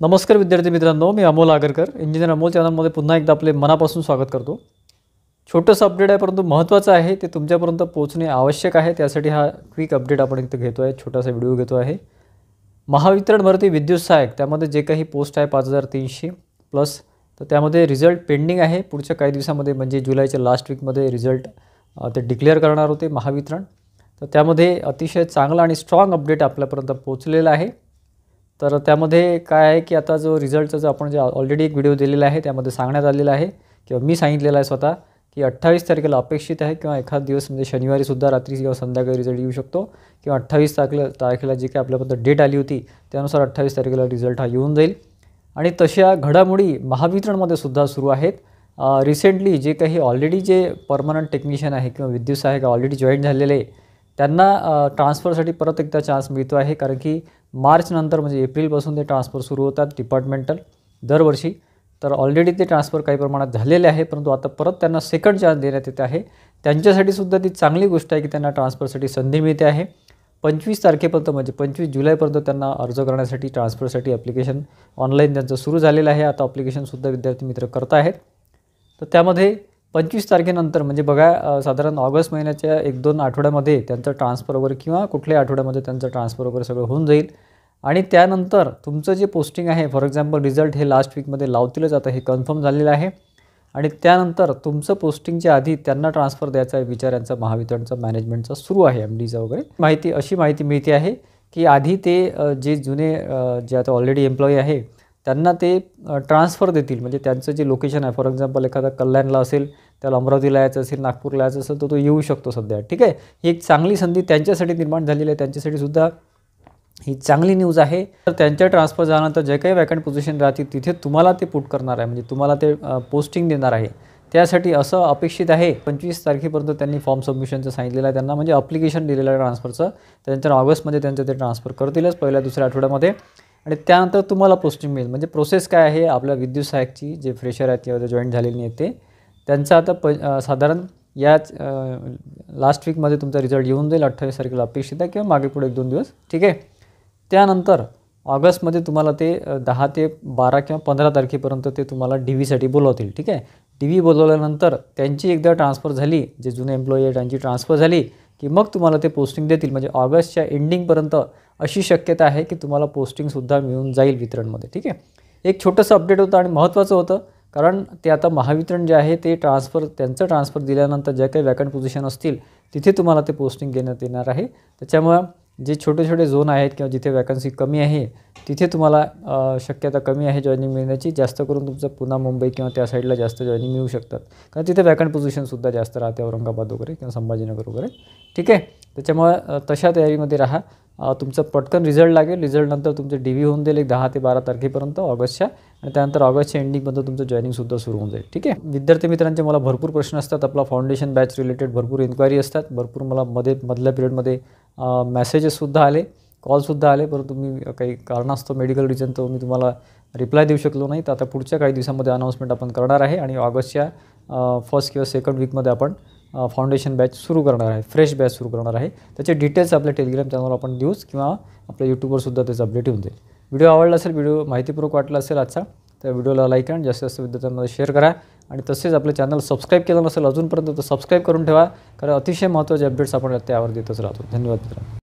नमस्कार विद्यार्थी मित्रांनो, मी अमोल आगरकर, इंजिनियर अमोल चॅनलमध्ये पुन्हा एकदा आपले मनापासून स्वागत करतो। छोटंसं अपडेट आहे परंतु महत्त्वाचं आहे, ते तुमच्यापर्यंत पोहोचणे आवश्यक आहे। त्यासाठी हा क्विक अपडेट आपण इथे घेतो आहे, छोटासा व्हिडिओ घेतो आहे। महावितरण भरती विद्युत सहायक त्यामध्ये जे काही पोस्ट आहे 5300 प्लस, तर त्यामध्ये रिझल्ट पेंडिंग आहे। पुढच्या काही दिवसांमध्ये म्हणजे जुलैच्या लास्ट वीकमध्ये रिझल्ट ते डिक्लेअर करणार होते महावितरण। तर त्यामध्ये अतिशय चांगला आणि स्ट्रॉंग अपडेट आपल्यापर्यंत पोहोचलेला आहे। तर त्यामध्ये काय आहे की आता जो रिझल्टचा जो आपण ऑलरेडी एक व्हिडिओ दिलेला आहे त्यामध्ये सांगण्यात आलेलं आहे किंवा मी सांगितलेलं आहे स्वतः की 28 तारखेला अपेक्षित आहे किंवा एखाद दिवस म्हणजे शनिवारी सुद्धा रात्री किंवा संध्याकाळी रिझल्ट येऊ शकतो किंवा 28 तारखेला जी काही आपल्यापर्यंत डेट आली होती त्यानुसार 28 तारखेला रिझल्ट हा येऊन जाईल। आणि तशा घडामोडी महावितरणमध्ये सुद्धा सुरू आहेत। रिसेंटली जे काही ऑलरेडी जे परमनंट टेक्निशियन आहे किंवा विद्युत सहायक ऑलरेडी जॉईन झालेले त्यांना ट्रान्सफरसाठी परत एकदा चान्स मिळतो आहे, कारण की मार्च नंतर म्हणजे एप्रिलपासून ते ट्रान्सफर सुरू होतात डिपार्टमेंटल दरवर्षी। तर ऑलरेडी ते ट्रान्सफर काही प्रमाणात झालेले आहे, परंतु आता परत त्यांना सेकंड चान्स देण्यात येत आहे। त्यांच्यासाठी सुद्धा ती चांगली गोष्ट आहे की त्यांना ट्रान्सफरसाठी संधी मिळते आहे। 25 तारखेपर्यंत म्हणजे 25 जुलैपर्यंत त्यांना अर्ज करण्यासाठी ट्रान्सफरसाठी ॲप्लिकेशन ऑनलाईन त्यांचं सुरू झालेलं आहे। आता ॲप्लिकेशनसुद्धा विद्यार्थी मित्र करत आहेत। तर त्यामध्ये 25 तारखेनंतर म्हणजे बघा साधारण ऑगस्ट महिन्याच्या 1-2 आठवड्यामध्ये त्यांचं ट्रान्सफर वगैरे किंवा कुठल्याही आठवड्यामध्ये त्यांचं ट्रान्सफर वगैरे सगळं होऊन जाईल। आणि त्यानंतर तुमचं जे पोस्टिंग आहे फॉर एक्झाम्पल रिझल्ट हे लास्ट वीकमध्ये लावतीलच, आता हे कन्फर्म झालेलं आहे। आणि त्यानंतर तुमचं पोस्टिंगच्या आधी त्यांना ट्रान्सफर द्यायचा विचार यांचा महावितरणचा मॅनेजमेंटचा सुरू आहे, MDचा वगैरे अशी माहिती मिळते आहे की आधी ते जे जुने जे आता ऑलरेडी एम्प्लॉई आहे त्यांना ते ट्रान्सफर देतील। म्हणजे त्यांचं जे लोकेशन आहे फॉर एक्झाम्पल एखादा कल्याणला असेल, त्याला अमरावतीला यायचं असेल, नागपूरला यायचं असेल तर तो येऊ शकतो सध्या, ठीक आहे। ही एक चांगली संधी त्यांच्यासाठी निर्माण झालेली आहे, त्यांच्यासाठी सुद्धा ही चांगली न्यूज आहे। तर त्यांच्या ट्रान्सफर झाल्यानंतर जे काही वॅकंट पोझिशन राहतील तिथे तुम्हाला ते पुट करणार आहे, म्हणजे तुम्हाला ते पोस्टिंग देणार आहे। त्यासाठी असं अपेक्षित आहे 25 तारखेपर्यंत त्यांनी फॉर्म सबमिशनचं सांगितलेलं आहे त्यांना, म्हणजे ॲप्लिकेशन दिलेलं आहे ट्रान्सफरचं। त्यानंतर ऑगस्टमध्ये त्यांचं ते ट्रान्सफर करतीलच पहिल्या दुसऱ्या आठवड्यामध्ये, आणि त्यानंतर तुम्हाला पोस्टिंग मिळेल। म्हणजे प्रोसेस काय आहे आपल्या विद्युत सहायकची जे फ्रेशर आहेत किंवा जॉईन झालेले आहेत ते त्यांचं आता साधारण याच लास्ट वीकमध्ये तुमचा रिझल्ट येऊन जाईल। 28 तारखेला अपेक्षित आहे किंवा मागे पुढे 1-2 दिवस, ठीक आहे। त्यानंतर ऑगस्टमध्ये तुम्हाला ते 10 ते 12 किंवा 15 तारखेपर्यंत ते तुम्हाला DVसाठी बोलवतील, ठीक आहे। DV बोलवल्यानंतर त्यांची एकदा ट्रान्सफर झाली, जे जुने एम्प्लॉई आहे त्यांची ट्रान्सफर झाली की मग तुम्हाला ते पोस्टिंग देतील। म्हणजे ऑगस्टच्या एंडिंगपर्यंत अशी शक्यता आहे की तुम्हाला पोस्टिंगसुद्धा मिळून जाईल वितरणमध्ये, ठीक आहे। एक छोटंसं अपडेट होतं आणि महत्त्वाचं होतं, कारण ते आता महावितरण जे आहे ते त्यांचं ट्रान्सफर दिल्यानंतर ज्या काही वॅकंट पोझिशन असतील तिथे तुम्हाला ते पोस्टिंग घेण्यात येणार आहे। त्याच्यामुळं जे छोटे छोटे झोन आहेत किंवा जिथे वॅकन्सी कमी आहे तिथे तुम्हाला शक्यता कमी आहे जॉईनिंग मिळण्याची। जास्त करून तुमचं पुणे मुंबई किंवा त्या साईडला जास्त जॉईनिंग मिळू शकतात, कारण तिथे वॅकंट पोझिशनसुद्धा जास्त राहते, औरंगाबाद वगैरे किंवा संभाजीनगर वगैरे, ठीक आहे। त्याच्यामुळं तशा तयारीमध्ये राहा। तुमचं पटकन रिझल्ट लागेल, रिझल्टनंतर तुमचे DV होऊन जाईल 10 ते 12 तारखेपर्यंत ऑगस्टच्या, आणि त्यानंतर ऑगस्टच्या एंडिंगपर्यंत तुमचं जॉईनिंगसुद्धा सुरू होऊन जाईल, ठीक आहे। विद्यार्थी मित्रांचे मला भरपूर प्रश्न असतात, आपला फाउंडेशन बॅच रिलेटेड भरपूर इन्क्वायरी असतात, भरपूर मला मधल्या पिरियडमध्ये मेसेजेससुद्धा आले, कॉलसुद्धा आले, परंतु मी काही कारणास्तव मेडिकल रिझन तर मी तुम्हाला रिप्लाय देऊ शकलो नाही। तर आता पुढच्या काही दिवसांमध्ये अनाऊन्समेंट आपण करणार आहे आणि ऑगस्टच्या फर्स्ट किंवा सेकंड वीकमध्ये आपण फाउंडेशन बॅच सुरू करणार आहे, फ्रेश बॅच सुरू करणार आहे। त्याचे डिटेल्स आपल्या टेलिग्राम चॅनलवर आपण देऊच किंवा आपल्या यूट्यूबवरसुद्धा त्याचं अपडेट येऊन जाईल। व्हिडिओ आवडला असेल, व्हिडिओ माहितीपूर्वक वाटला असेल आजचा, तर व्हिडिओला लाईक आणि जास्तीत जास्त विद्यार्थ्यांमध्ये शेअर करा। आणि तसेच आपलं चॅनल सबस्क्राईब केलं नसेल अजूनपर्यंत तर सबस्क्राईब करून ठेवा, कारण अतिशय महत्त्वाचे अपडेट्स आपण त्यावर देतच राहतो। धन्यवाद मित्रांनो।